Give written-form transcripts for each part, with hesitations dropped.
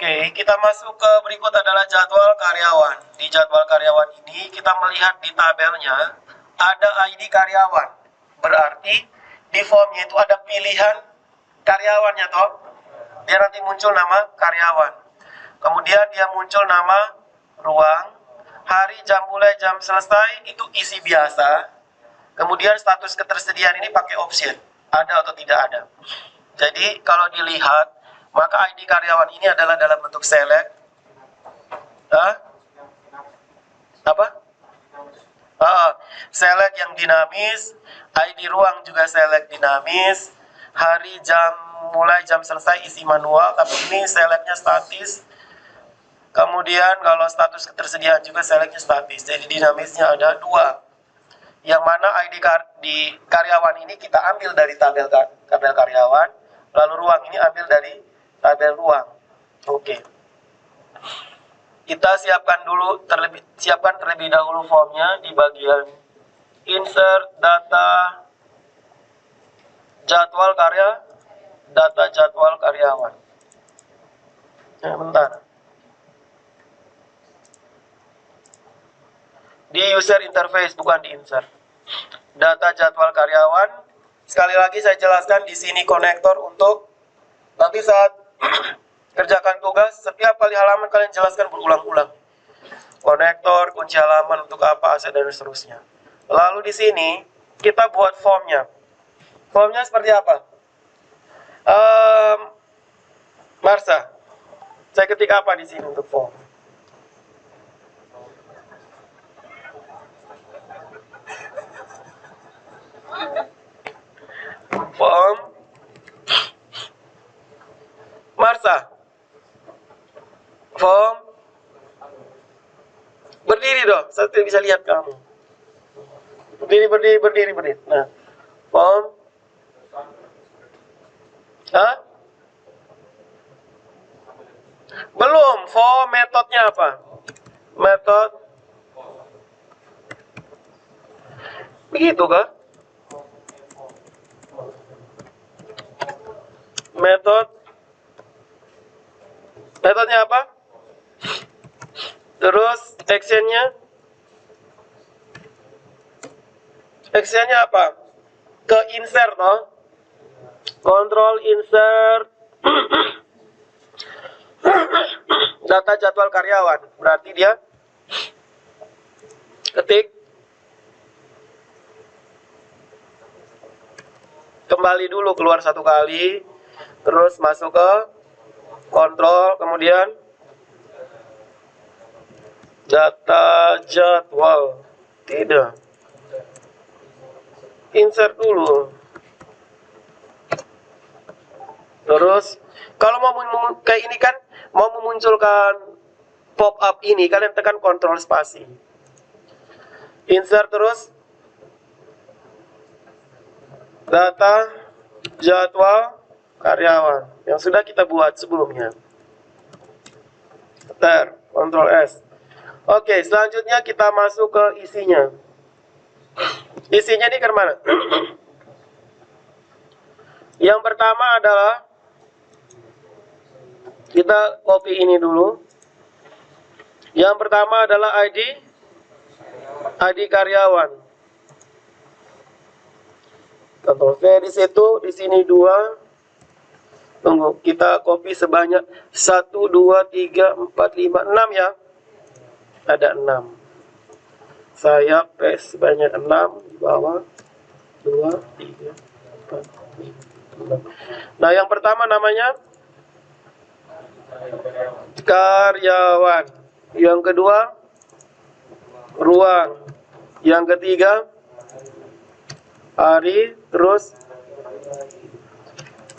Oke, kita masuk ke berikut adalah jadwal karyawan. Di jadwal karyawan ini kita melihat di tabelnya ada ID karyawan. Berarti di formnya itu ada pilihan karyawannya toh. Dia nanti muncul nama karyawan. Kemudian dia muncul nama ruang, hari, jam mulai, jam selesai itu isi biasa. Kemudian status ketersediaan ini pakai option, ada atau tidak ada. Jadi kalau dilihat, maka ID karyawan ini adalah dalam bentuk select. Select yang dinamis, ID ruang juga select dinamis, hari, jam mulai, jam selesai isi manual, tapi ini selectnya statis. Kemudian kalau status ketersediaan juga selectnya statis, jadi dinamisnya ada dua. Yang mana ID di karyawan ini kita ambil dari tabel karyawan, lalu ruang ini ambil dari tabel ruang. Oke. Kita siapkan terlebih dahulu formnya di bagian insert data jadwal karyawan. Bentar. Di user interface, bukan di insert. Data jadwal karyawan. Sekali lagi saya jelaskan di sini konektor untuk nanti saat kerjakan tugas, setiap kali halaman kalian jelaskan berulang-ulang. Konektor, kunci halaman untuk apa, aset, dan seterusnya. Lalu di sini kita buat formnya. Formnya seperti apa? Marsa, saya ketik apa di sini untuk form? Form Marsa, form berdiri dong, saya tidak bisa lihat kamu. Berdiri. Nah, form belum, form metodenya apa? Metode begitu kah? Metodenya apa? Terus actionnya apa? Ke insert toh? Control insert data jadwal karyawan. Berarti dia ketik, kembali dulu, keluar satu kali, terus masuk ke kontrol, kemudian data jadwal, tidak, insert dulu. Terus kalau mau kayak ini kan, mau memunculkan pop up ini, kalian tekan kontrol spasi, insert terus data jadwal karyawan yang sudah kita buat sebelumnya. Ctrl S. Oke, selanjutnya kita masuk ke isinya. Isinya ini kemana? Yang pertama adalah kita copy ini dulu. Yang pertama adalah ID karyawan. Ctrl V di situ, di sini 2. Tunggu, kita copy sebanyak 1, 2, 3, 4, 5, 6 ya. Ada 6. Saya paste sebanyak 6 di bawah. 2, 3, 4, 5, 6. Nah, yang pertama namanya karyawan. Yang kedua ruang. Yang ketiga hari, terus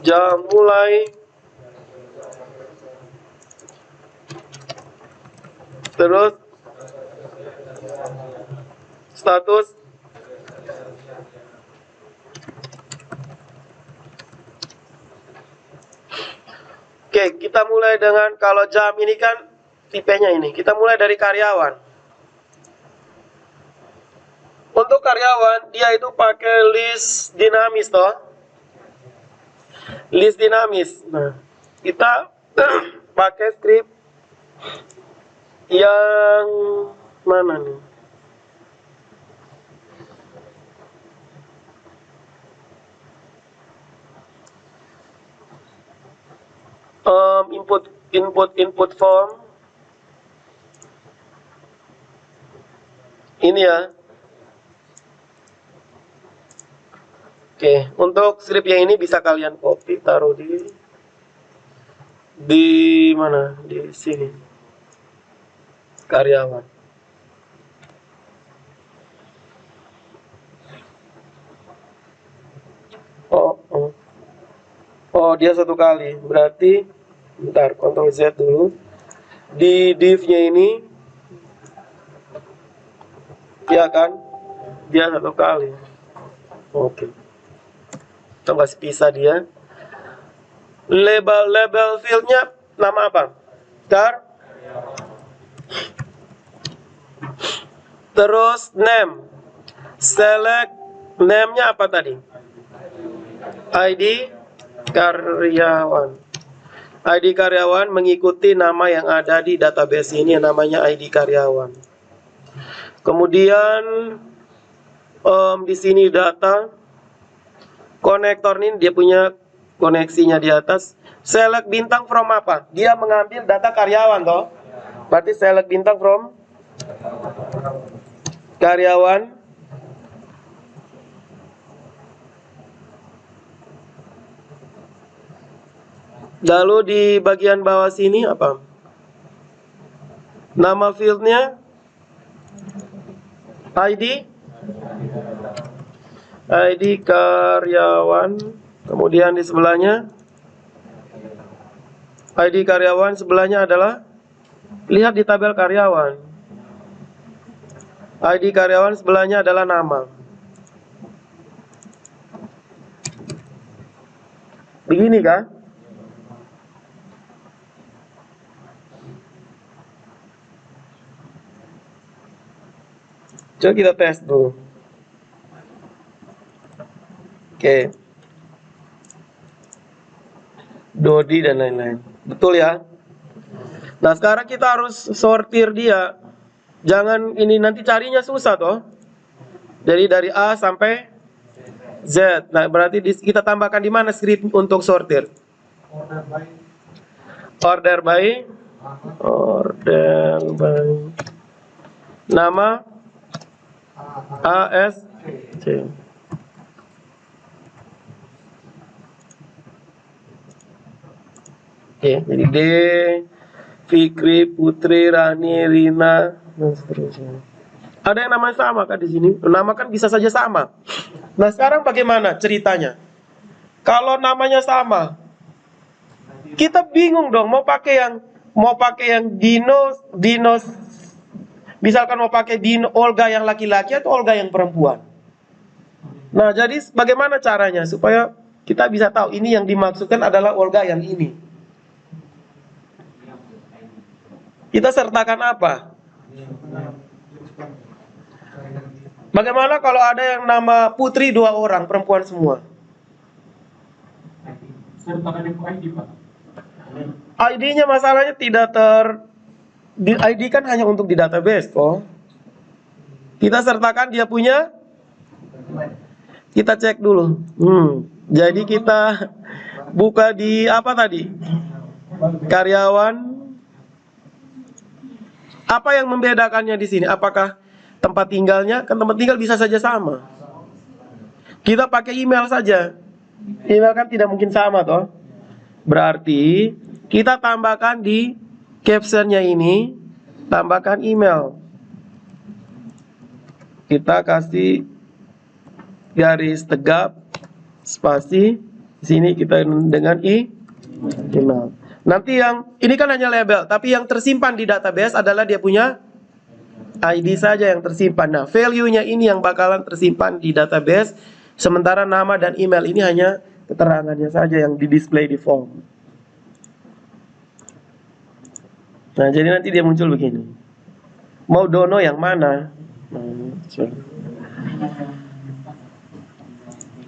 jam mulai, terus status Oke, kita mulai dengan, kalau jam ini kan tipenya ini, kita mulai dari karyawan. Untuk karyawan, dia itu pakai list dinamis toh. List dinamis. Nah, kita pakai script yang mana nih? Input form ini ya. Oke, untuk script yang ini bisa kalian copy, taruh di mana? Di sini. Karyawan. Oh, dia satu kali. Berarti bentar, Ctrl Z dulu. Di div-nya ini ya kan? Dia satu kali. Oke. Kita kasih pisah dia. Label field-nya nama apa? Terus name. Select name-nya apa tadi? ID karyawan. ID karyawan mengikuti nama yang ada di database ini yang namanya ID karyawan. Kemudian di sini data konektor ini dia punya koneksinya di atas. Select bintang from apa? Dia mengambil data karyawan toh. Berarti select bintang from karyawan. Lalu di bagian bawah sini apa? Nama fieldnya ID karyawan. Kemudian di sebelahnya ID karyawan, sebelahnya adalah lihat di tabel karyawan. ID karyawan sebelahnya adalah nama. Begini kan? Coba kita tes dulu. Oke. Dodi dan lain-lain. Betul ya? Nah, sekarang kita harus sortir dia. Jangan ini nanti carinya susah toh. Jadi dari A sampai Z. Nah, berarti kita tambahkan di mana script untuk sortir? Order by nama ASC. Oke, jadi D, Fikri, Putri, Rani, Rina, dan seterusnya. Ada yang namanya sama kan di sini? Nama kan bisa saja sama. Nah, sekarang bagaimana ceritanya? Kalau namanya sama, kita bingung dong mau pakai yang Dino, misalkan mau pakai Dino Olga yang laki-laki atau Olga yang perempuan. Nah, jadi bagaimana caranya supaya kita bisa tahu ini yang dimaksudkan adalah Olga yang ini? Kita sertakan apa? Bagaimana kalau ada yang nama Putri 2 orang, perempuan semua? Sertakan info ID, Pak. ID-nya masalahnya tidak ID kan hanya untuk di database kok. Kita sertakan dia punya. Kita cek dulu. Jadi kita buka di apa tadi? Karyawan. Apa yang membedakannya di sini? Apakah tempat tinggalnya? Kan tempat tinggal bisa saja sama. Kita pakai email saja. Email kan tidak mungkin sama toh. Berarti kita tambahkan di captionnya ini, tambahkan email. Kita kasih garis tegap, spasi. Di sini kita dengan email. Nanti yang ini kan hanya label, tapi yang tersimpan di database adalah dia punya ID saja yang tersimpan. Nah, value-nya ini yang bakalan tersimpan di database, sementara nama dan email ini hanya keterangannya saja yang di-display di form. Nah, jadi nanti dia muncul begini. Mau Dono yang mana?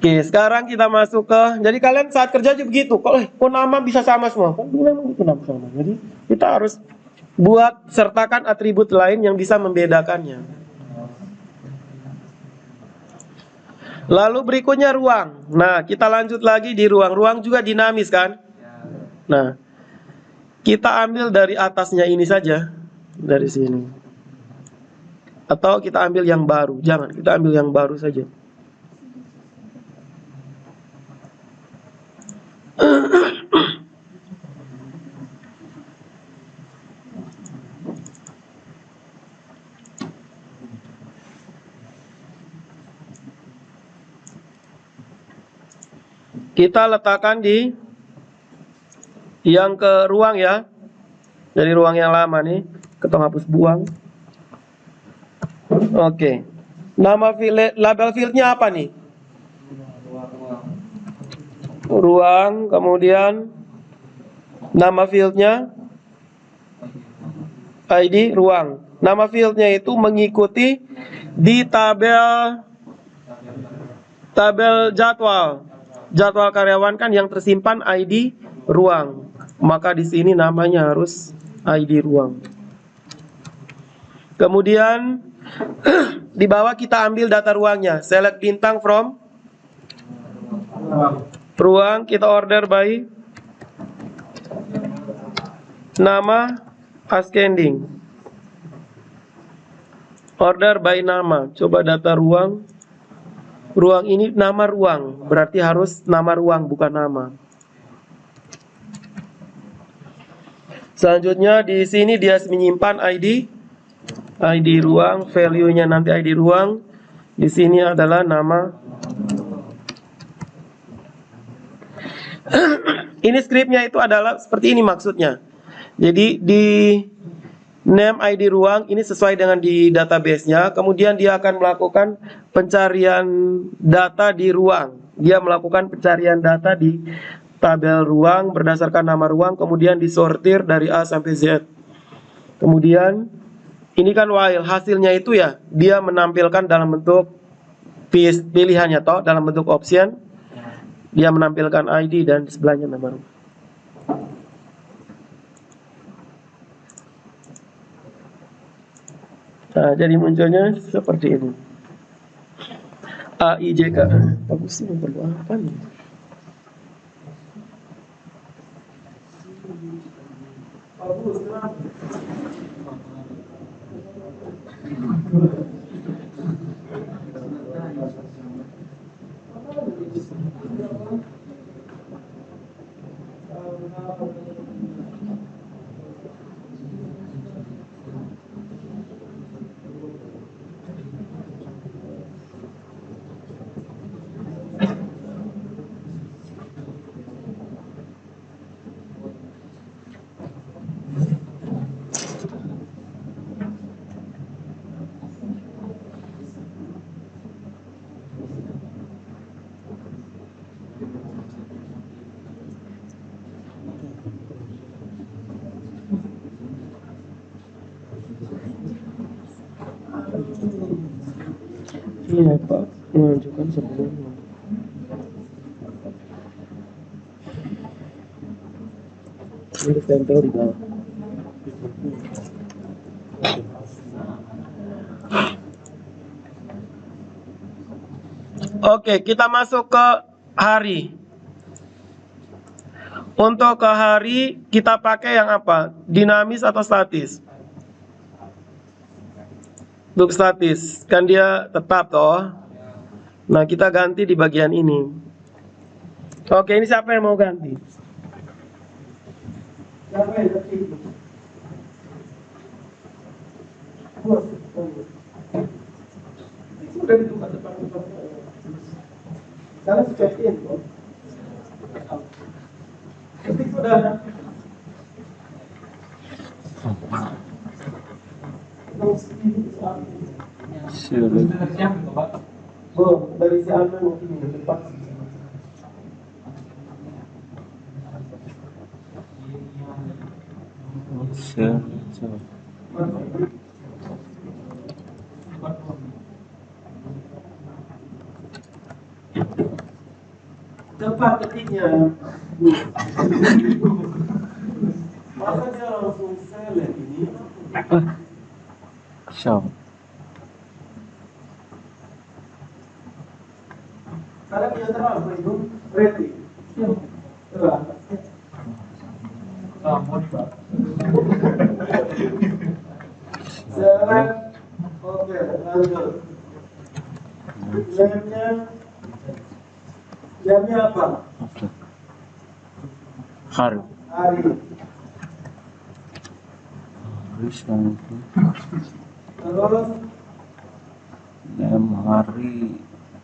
Oke, sekarang kita masuk ke, jadi kalian saat kerja juga begitu. Kok nama bisa sama semua? Kan memang itu nama sama. Jadi kita harus buat sertakan atribut lain yang bisa membedakannya. Lalu berikutnya ruang. Nah, kita lanjut lagi di ruang. Ruang juga dinamis kan? Nah, kita ambil dari atasnya ini saja, dari sini. Atau kita ambil yang baru. Jangan, kita ambil yang baru saja. Kita letakkan di yang ke ruang ya. Dari ruang yang lama nih. Kita hapus buang. Oke. Nama label fieldnya apa nih? Ruang. Kemudian nama fieldnya ID ruang. Nama fieldnya itu mengikuti di tabel jadwal. Jadwal karyawan kan yang tersimpan ID ruang. Maka di sini namanya harus ID ruang. Kemudian di bawah kita ambil data ruangnya. Select bintang from ruang. Kita order by nama ascending. Order by nama. Coba data ruang. Ruang ini nama ruang, berarti harus nama ruang bukan nama. Selanjutnya di sini dia menyimpan ID ruang, value-nya nanti ID ruang. Di sini adalah nama. Ini scriptnya itu adalah seperti ini maksudnya. Jadi di name ID ruang ini sesuai dengan di database-nya. Kemudian dia akan melakukan pencarian data di ruang. Dia melakukan pencarian data di tabel ruang berdasarkan nama ruang. Kemudian disortir dari A sampai Z. Kemudian ini kan while hasilnya itu ya dia menampilkan dalam bentuk pilihannya toh dalam bentuk option. Dia menampilkan ID dan sebelahnya nama ruang. Nah, jadi munculnya seperti ini. A, I, J, K. Bagus sih, perlu apa nih? Iya Pak, menunjukkan sebelumnya. Ini tempel di bawah. Oke, kita masuk ke hari. Untuk ke hari kita pakai yang apa? Dinamis atau statis? Untuk statis, kan dia tetap toh. Nah, kita ganti di bagian ini. Oke, ini siapa yang mau ganti? Siapa yang ganti? Sudah ditukar depan. Karena sudah in kok. Ketik sudah. Dari si Alman mungkin di depan. cepat ketiknya. Masa dia langsung select ini? Show. Sekarang yang terang itu ready. Coba. Select. Oke, lanjut. Jamnya apa? Oke. Hari. Hari. Terus yang itu. Terus Hari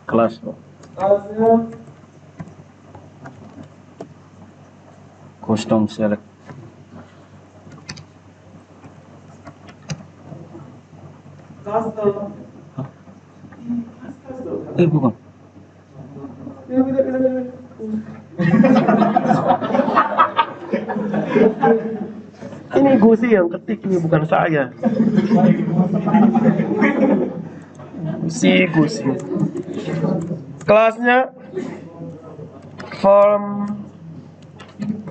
kelas kok. kelasnya Custom select. custom. Bukan. Ini Gusi yang ketik, ini bukan saya. Gusi. Kelasnya form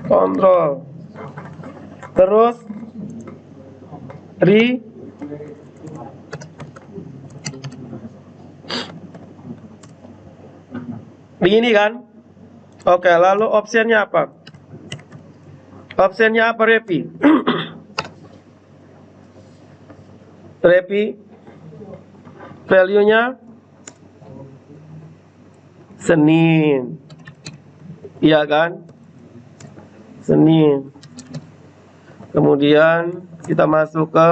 control. Terus begini kan? Oke, lalu optionnya apa? Optionnya apa, Repi? Repi, value-nya Senin, iya kan? Senin. Kemudian kita masuk ke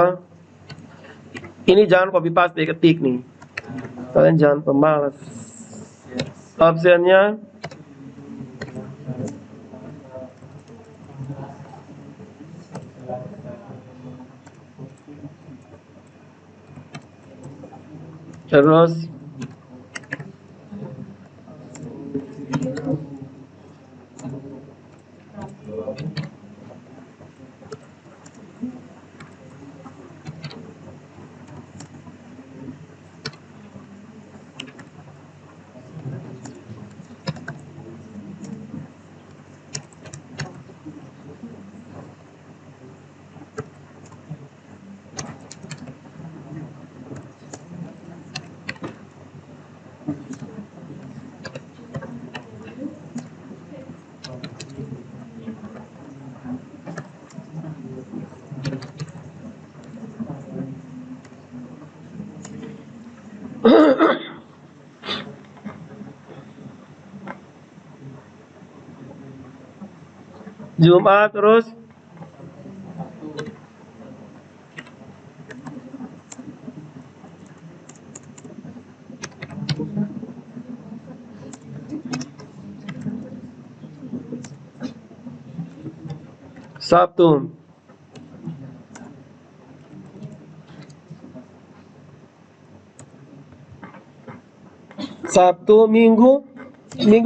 ini, jangan copy paste, ketik nih. Kalian jangan pemalas. Optionnya terus Jumat, terus Sabtu. Sabtu, Minggu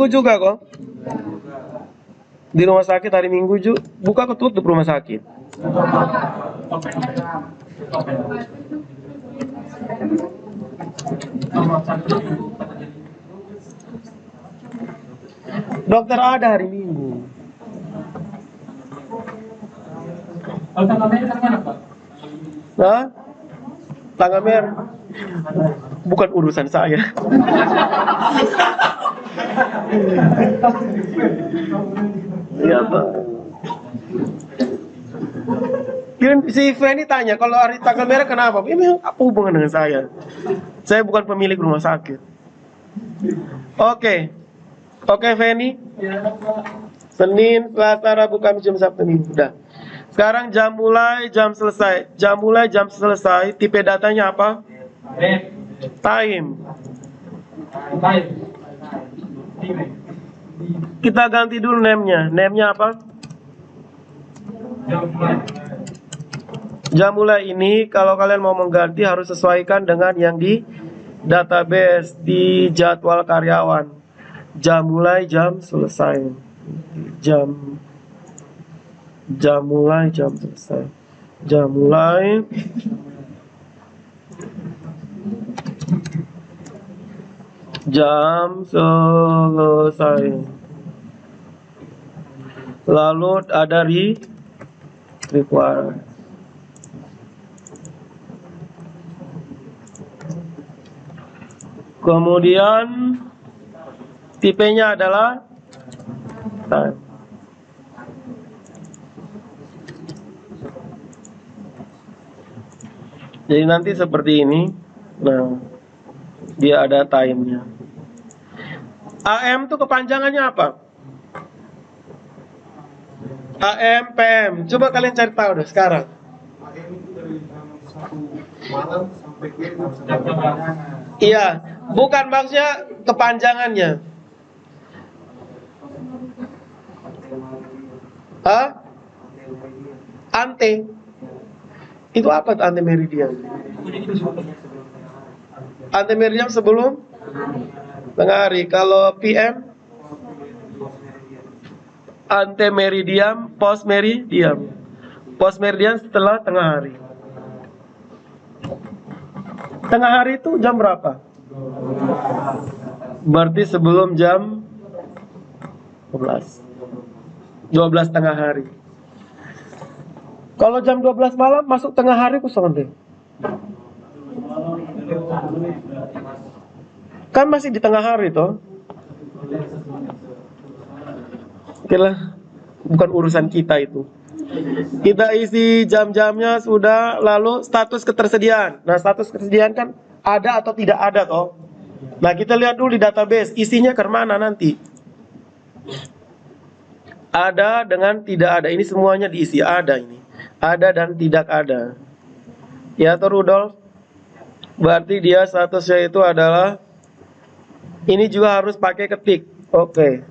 juga kok. Di rumah sakit hari Minggu juga buka, ketutup rumah sakit. Dokter ada hari Minggu. Kalau tanggal merah mana, Pak? Nah, tanggal merah bukan urusan saya. Iya, Pak. Si Feni tanya, kalau hari tanggal merah kenapa? Ini apa hubungan dengan saya? Saya bukan pemilik rumah sakit. Oke, Feni. Senin, Selasa, Rabu, Kamis, Jumat, Sabtu, Minggu. Udah. Sekarang jam mulai, jam selesai. Jam mulai, jam selesai. Tipe datanya apa? Time. Kita ganti dulu name-nya. Name-nya apa? Jam mulai ini kalau kalian mau mengganti harus sesuaikan dengan yang di database, di jadwal karyawan. Jam mulai, jam selesai. Jam mulai, jam selesai. Jam mulai, jam selesai. Lalu ada required. Kemudian tipenya adalah time. Jadi nanti seperti ini. Nah, dia ada time-nya. AM itu kepanjangannya apa? AM, PM. Coba kalian cari tahu deh sekarang. AM itu dari jam 1 malam sampai ke Iya, bukan maksudnya kepanjangannya. Hah? Ante. Itu apa tuh ante meridian? Ante meridian sebelum tengah hari. Kalau PM? Ante meridian, post meridian. Post meridian setelah tengah hari. Tengah hari itu jam berapa? Berarti sebelum jam 12. 12 tengah hari. Kalau jam 12 malam masuk tengah hari kosong deh. Kan masih di tengah hari toh. Oke lah, bukan urusan kita itu. Kita isi jam-jamnya sudah, lalu status ketersediaan. Nah, status ketersediaan kan ada atau tidak ada toh. Nah, kita lihat dulu di database, isinya ke mana nanti. Ada dengan tidak ada, ini semuanya diisi ada ini. Ada dan tidak ada. Ya toh Rudolf? Berarti dia statusnya itu adalah, ini juga harus pakai ketik. Oke.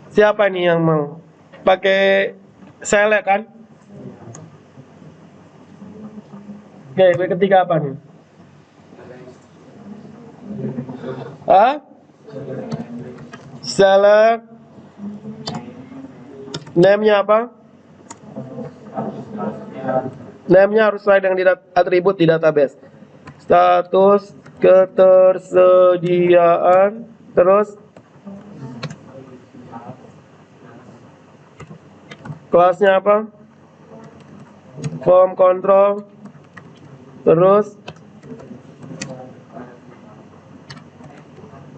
Siapa nih yang mau? Pakai select kan? Oke, ketik apa nih? Hah? Select. Name-nya apa? Name-nya harus sesuai dengan atribut di database. Status ketersediaan, terus kelasnya apa? Form control. Terus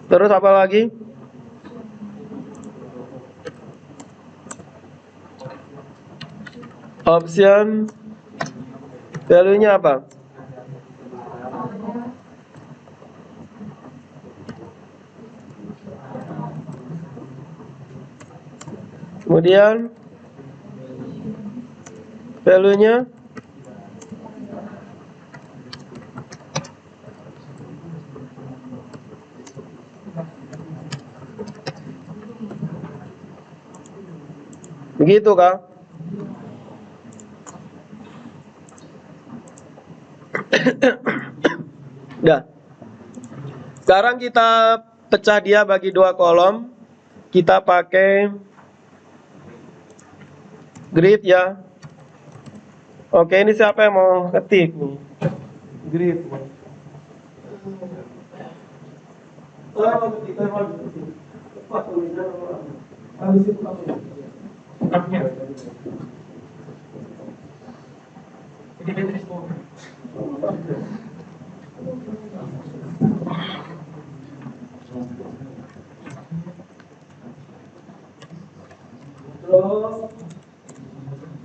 apa lagi? Option. Value-nya apa? Kemudian value-nya begitu kah? Dah. Sekarang kita pecah dia bagi dua kolom. Kita pakai grid ya. Oke, ini siapa yang mau ketik nih? Grid.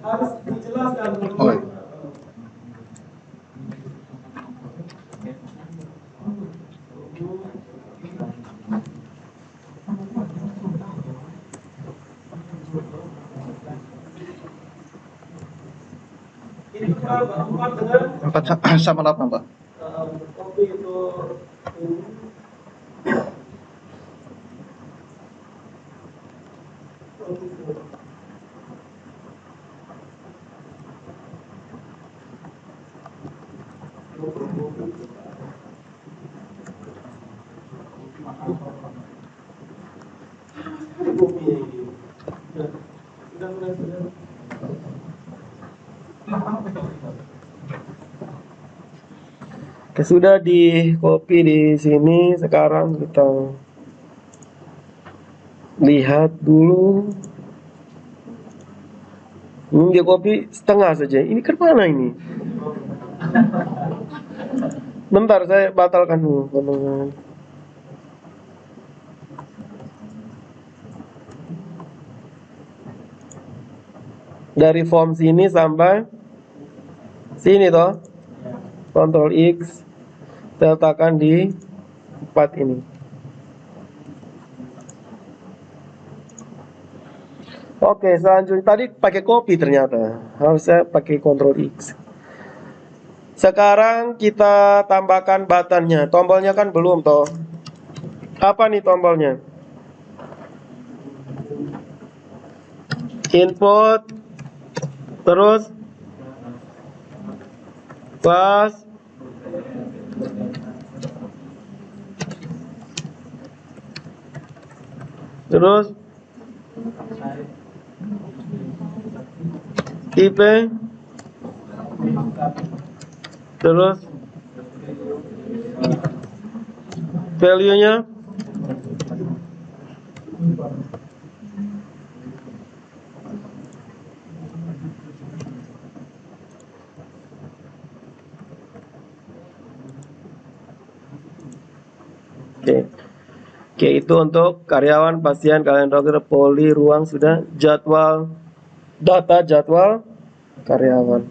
Harus dijelaskan. Ini empat dengan 4 sama 8, Pak. kopi itu sudah di copy di sini. Sekarang kita Lihat dulu. Dia copy setengah saja. Ini ke mana ini? Bentar, saya batalkan dulu. Dari form sini sampai sini toh. Ctrl X. Saya letakkan di 4 ini. Oke, selanjutnya tadi pakai copy ternyata. Harusnya pakai Ctrl X. Sekarang kita tambahkan buttonnya. Tombolnya kan belum toh. Apa nih tombolnya? Input. Terus plus terus tipe terus value-nya Oke, itu untuk karyawan, pasien, kalian dokter, poli, ruang sudah, jadwal, data jadwal karyawan.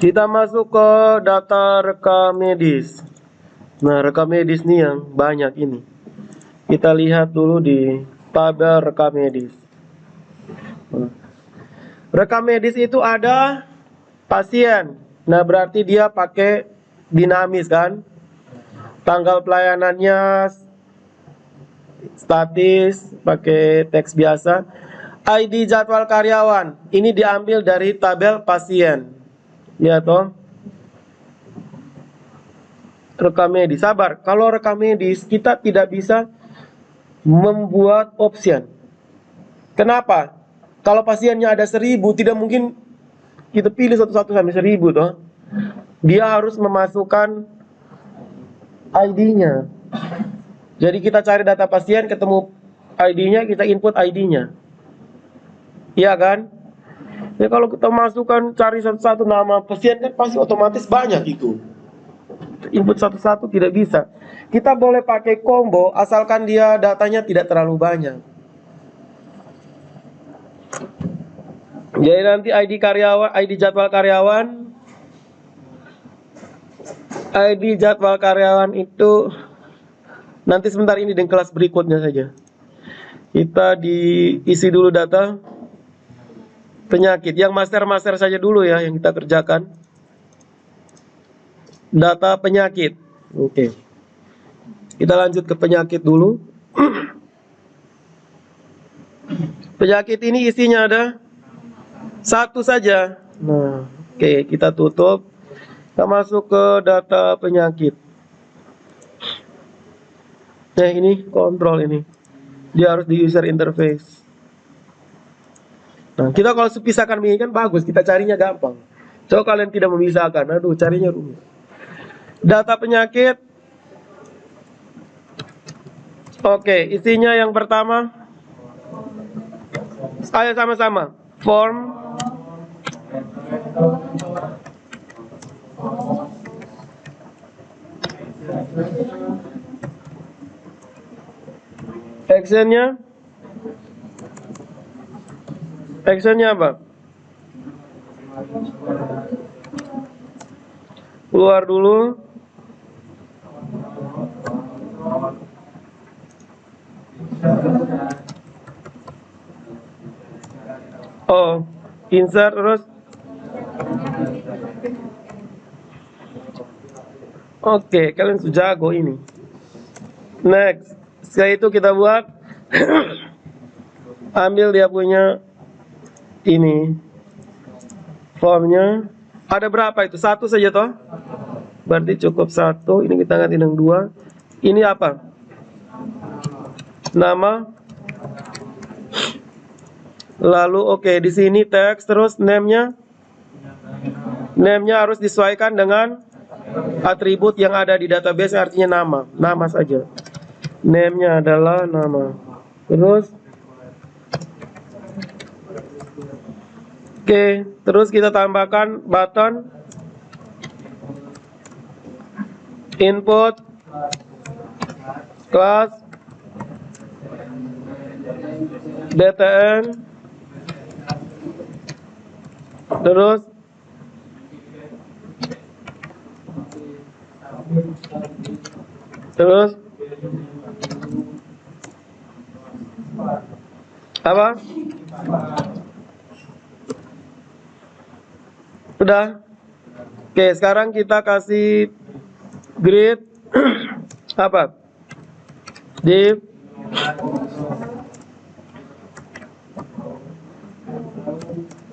Kita masuk ke data rekam medis. Nah, rekam medis nih yang banyak ini. Kita lihat dulu di tabel rekam medis. Rekam medis itu ada pasien. Nah, berarti dia pakai dinamis kan? Tanggal pelayanannya statis, pakai teks biasa. ID jadwal karyawan. Ini diambil dari tabel pasien. Ya toh? Rekam medis, sabar. Kalau rekam medis kita tidak bisa membuat option. Kenapa? Kalau pasiennya ada 1000, tidak mungkin kita pilih satu-satu sampai 1000 toh. Dia harus memasukkan ID-nya. Jadi kita cari data pasien, ketemu ID-nya, kita input ID-nya. Iya kan? Ya kalau kita masukkan cari satu-satu nama pasien kan pasti otomatis banyak itu. Input satu-satu tidak bisa. Kita boleh pakai combo asalkan dia datanya tidak terlalu banyak. Jadi nanti ID karyawan, ID jadwal karyawan, ID jadwal karyawan itu nanti sebentar ini di kelas berikutnya saja. Kita diisi dulu data penyakit. Yang master saja dulu ya yang kita kerjakan. Data penyakit. Oke. Kita lanjut ke penyakit dulu. Penyakit ini isinya ada satu saja. Nah, oke, kita tutup. Kita masuk ke data penyakit. Nah, ini kontrol ini. Dia harus di user interface. Nah, kita kalau pisahkan begini kan bagus, kita carinya gampang. Coba kalian tidak memisahkan, aduh carinya rumit. Data penyakit. Oke, isinya yang pertama. Ayo sama-sama. Form. Actionnya. Actionnya apa? Keluar dulu. Oh, insert terus. Oke, kalian sudah jago ini. Next, setelah itu kita buat ambil dia punya ini formnya. Ada berapa itu? Satu saja toh? Berarti cukup satu. Ini kita ganti dengan 2. Ini apa? Nama. Lalu oke, di sini teks, terus name-nya. Name-nya harus disesuaikan dengan atribut yang ada di database, artinya nama. Nama saja. Name-nya adalah nama. Terus oke, terus kita tambahkan button input class btn, terus apa? Udah. Oke, sekarang kita kasih grid apa? Div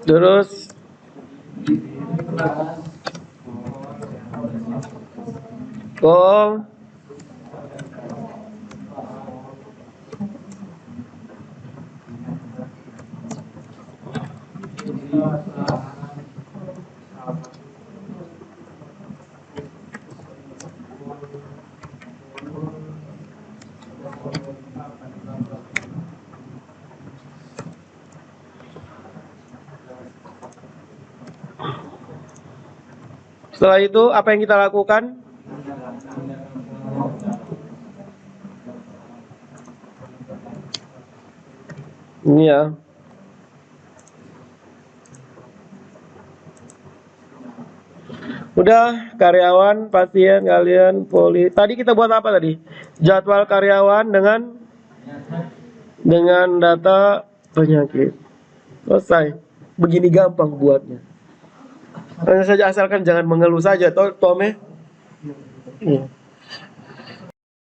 terus call setelah itu apa yang kita lakukan? Ini ya. Udah, karyawan, pasien, kalian, poli. Tadi kita buat apa tadi? Jadwal karyawan dengan data penyakit. Selesai. Begini gampang buatnya. Hanya saja asalkan jangan mengeluh saja, Tome. Iya.